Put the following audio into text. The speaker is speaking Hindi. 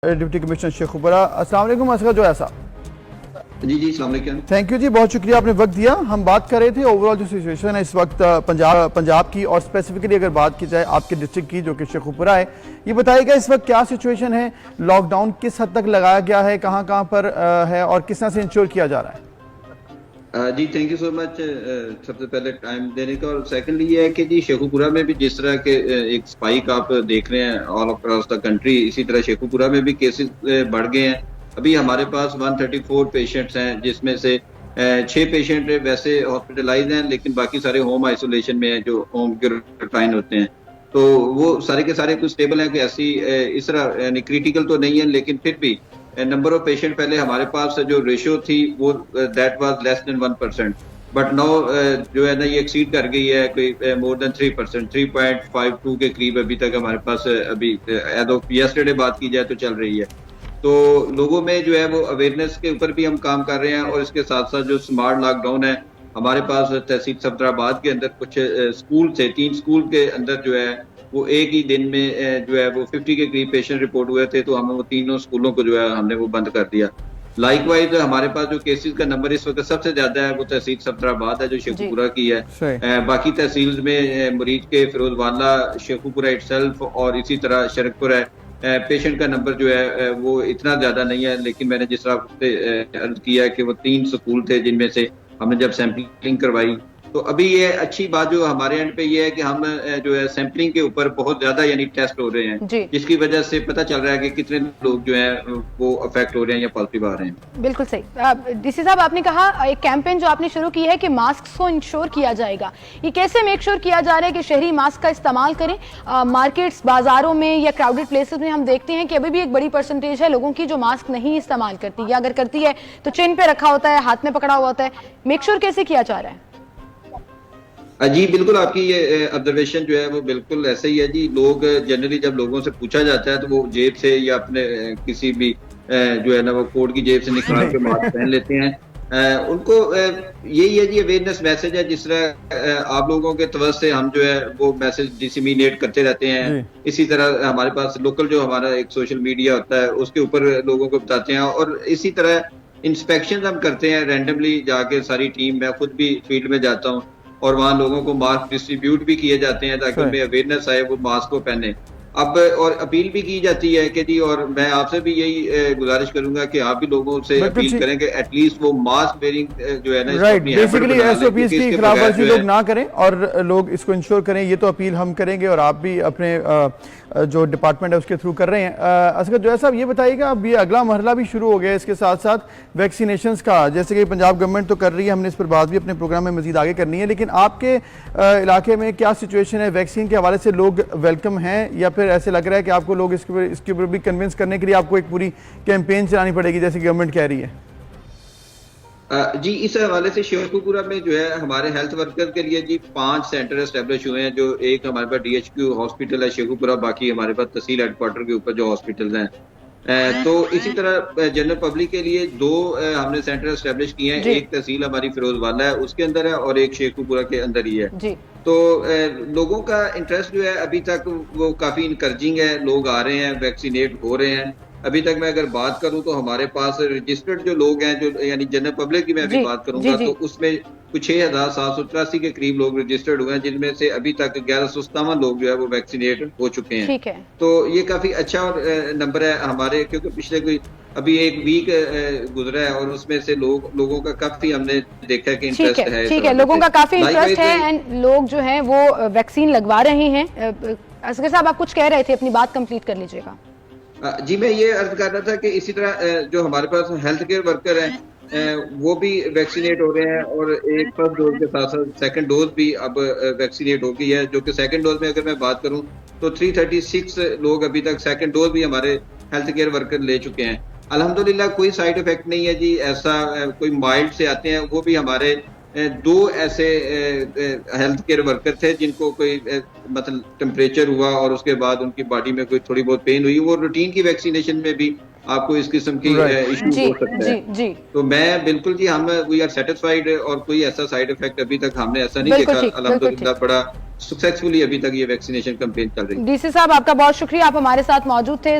Deputy commissioner Sheikhupura. अस्सलाम वालेकुम असगर जोया साहब। जी अस्सलाम वालेकुम। थैंक यू जी, बहुत शुक्रिया आपने वक्त दिया। हम बात कर रहे थे ओवरऑल जो सिचुएशन है इस वक्त पंजाब की, और स्पेसिफिकली अगर बात की जाए आपके डिस्ट्रिक्ट की जो कि शेखुपुरा है, ये बताइएगा इस वक्त क्या सिचुएशन है, लॉकडाउन किस हद तक लगाया गया है, कहाँ कहाँ पर है और किस तरह से इंश्योर किया जा रहा है? जी थैंक यू सो मच सबसे पहले टाइम देने का। और सेकंडली ये है कि जी शेखुपुरा में भी जिस तरह के एक स्पाइक आप देख रहे हैं ऑल अक्रॉस द कंट्री, इसी तरह शेखुपुरा में भी केसेस बढ़ गए हैं। अभी हमारे पास 134 पेशेंट्स हैं, जिसमें से 6 पेशेंट वैसे हॉस्पिटलाइज हैं, लेकिन बाकी सारे होम आइसोलेशन में हैं, जो होम क्वारंटाइन होते हैं। तो वो सारे के सारे कुछ स्टेबल हैं कि ऐसी इस तरह यानी क्रिटिकल तो नहीं है, लेकिन फिर भी नंबर ऑफ पेशेंट पहले हमारे पास जो रेशियो थी वो that was less than 1%, but now जो है ना ये एक्सीड कर गई है कोई मोर देन 3%, 3.52 के करीब अभी तक हमारे पास अभी एज ऑफ यस्टरडे बात की जाए तो चल रही है। तो लोगों में जो है वो अवेयरनेस के ऊपर भी हम काम कर रहे हैं, और इसके साथ साथ जो स्मार्ट लॉकडाउन है हमारे पास तहसील सफदराबाद के अंदर कुछ स्कूल थे, 3 स्कूल के अंदर जो है वो एक ही दिन में जो है वो 50 के करीब पेशेंट रिपोर्ट हुए थे, तो हम वो तीनों स्कूलों को जो है हमने वो बंद कर दिया। लाइकवाइज हमारे पास जो केसेस का नंबर इस वक्त सबसे ज्यादा है वो तहसील सफदराबाद है जो शेखुपुरा की है। बाकी तहसील में मरीज के फिरोजवाला, शेखुपुरा इटसेल्फ और इसी तरह शरकपुर है। पेशेंट का नंबर जो है वो इतना ज्यादा नहीं है, लेकिन मैंने जिस तरह अर्ज किया कि वो 3 स्कूल थे जिनमें से हमने जब सैंपलिंग करवाई, तो अभी ये अच्छी बात जो हमारे एंड पे ये है कि हम जो है सैंपलिंग के ऊपर बहुत ज्यादा यानी टेस्ट हो रहे हैं, जिसकी वजह से पता चल रहा है कि कितने लोग जो हैं वो अफेक्ट हो रहे हैं या पॉजिटिव आ रहे हैं। बिल्कुल सही। डीसी साहब, आपने कहा एक कैंपेन जो आपने शुरू की है कि मास्क को इंश्योर किया जाएगा, ये कैसे मेक श्योर किया जा रहा है कि शहरी मास्क का इस्तेमाल करें? मार्केट्स, बाजारों में या क्राउडेड प्लेसेस में हम देखते हैं कि अभी भी एक बड़ी परसेंटेज है लोगों की जो मास्क नहीं इस्तेमाल करती, या अगर करती है तो चेन पे रखा होता है, हाथ में पकड़ा हुआ होता है। मेक श्योर कैसे किया जा रहा है? जी बिल्कुल, आपकी ये ऑब्जर्वेशन जो है वो बिल्कुल ऐसे ही है जी। लोग जनरली जब लोगों से पूछा जाता है तो वो जेब से या अपने किसी भी जो है ना वो कोट की जेब से निकाल के मास्क पहन लेते हैं। उनको यही है जी अवेयरनेस मैसेज है, जिस तरह आप लोगों के तवज्जो से हम जो है वो मैसेज डिसमिनेट करते रहते हैं। इसी तरह हमारे पास लोकल जो हमारा एक सोशल मीडिया होता है उसके ऊपर लोगों को बताते हैं, और इसी तरह इंस्पेक्शन हम करते हैं रैंडमली जाके, सारी टीम, मैं खुद भी फील्ड में जाता हूँ और वहाँ लोगों को मास्क डिस्ट्रीब्यूट भी किए जाते हैं ताकि उनमें अवेयरनेस आए, वो मास्क को पहने। अब और अपील भी की जाती है कि जी, और मैं आपसे भी यही गुजारिश करूंगा कि आप भी लोगों से अपील करें कि एटलीस्ट वो मास्क वेयरिंग जो है ना, राइट, बेसिकली एसओपीज की खिलाफवर्जी लोग ना करें और लोग इसको इंश्योर करें, ये तो अपील हम करेंगे और आप भी अपने जो डिपार्टमेंट है उसके थ्रू कर रहे हैं। असगर जोया साहब, ये बताइएगा अब ये अगला मरहला भी शुरू हो गया इसके साथ साथ वैक्सीनेशंस का, जैसे कि पंजाब गवर्नमेंट तो कर रही है, हमने इस पर बात भी अपने प्रोग्राम में मजीद आगे करनी है, लेकिन आपके इलाके में क्या सिचुएशन है? वैक्सीन के हवाले से लोग वेलकम हैं या फिर ऐसे लग रहा है कि आपको लोग इसके ऊपर भी कन्विंस करने के लिए आपको एक पूरी कैंपेन चलानी पड़ेगी जैसे गवर्नमेंट कह रही है? जी इस हवाले से शेखुपुरा में जो है हमारे हेल्थ वर्कर के लिए जी 5 सेंटर एस्टेब्लिश हुए हैं। जो एक हमारे पास DHQ हॉस्पिटल है शेखुपुरा, बाकी हमारे पास तहसील हेडक्वार्टर के ऊपर जो हॉस्पिटल हैं। तो इसी तरह जनरल पब्लिक के लिए 2 हमने सेंटर एस्टेब्लिश किए हैं। एक तहसील हमारी फिरोजवाला है उसके अंदर है, और एक शेखुपुरा के अंदर ही है। तो लोगों का इंटरेस्ट जो है अभी तक वो काफी इनकरेजिंग है, लोग आ रहे हैं, वैक्सीनेट हो रहे हैं। अभी तक मैं अगर बात करूं तो हमारे पास रजिस्टर्ड जो लोग हैं, जो यानी जनरल पब्लिक की मैं अभी बात करूंगा, तो उसमें कुछ 6783 के करीब लोग रजिस्टर्ड हुए हैं, जिनमें से अभी तक 1157 लोग जो है वो वैक्सीनेट हो चुके हैं। ठीक है। तो ये काफी अच्छा नंबर है हमारे, क्योंकि पिछले कोई अभी एक वीक गुजरा है और उसमें से लोगों का काफी हमने देखा कि इंटरेस्ट है। ठीक है, लोगों का काफी इंटरेस्ट है एंड लोग जो है वो वैक्सीन लगवा रहे हैं। असगर साहब, आप कुछ कह रहे थे, अपनी बात कंप्लीट कर लीजिएगा। जी मैं ये अर्ज कर रहा था कि इसी तरह जो हमारे पास हेल्थ केयर वर्कर हैं वो भी वैक्सीनेट हो रहे हैं, और एक फर्स्ट डोज के साथ साथ सेकंड डोज भी अब वैक्सीनेट हो गई है। जो कि सेकंड डोज में अगर मैं बात करूं तो 336 लोग अभी तक सेकंड डोज भी हमारे हेल्थ केयर वर्कर ले चुके हैं। अल्हम्दुलिल्लाह कोई साइड इफेक्ट नहीं है जी, ऐसा कोई माइल्ड से आते हैं। वो भी हमारे 2 ऐसे हेल्थ केयर वर्कर थे जिनको कोई मतलब टेम्परेचर हुआ और उसके बाद उनकी बॉडी में कोई थोड़ी बहुत पेन हुई। वो रूटीन की वैक्सीनेशन में भी आपको इस किस्म की इशू हो सकता है। तो मैं बिल्कुल जी, हम वी आर सेटिस्फाइड, और कोई ऐसा साइड इफेक्ट अभी तक हमने ऐसा नहीं देखा। अल्हम्दुलिल्लाह बड़ा सक्सेसफुली अभी तक ये वैक्सीनेशन कैंपेन चल रही है। डीसी साहब, आपका बहुत शुक्रिया, आप हमारे साथ मौजूद थे।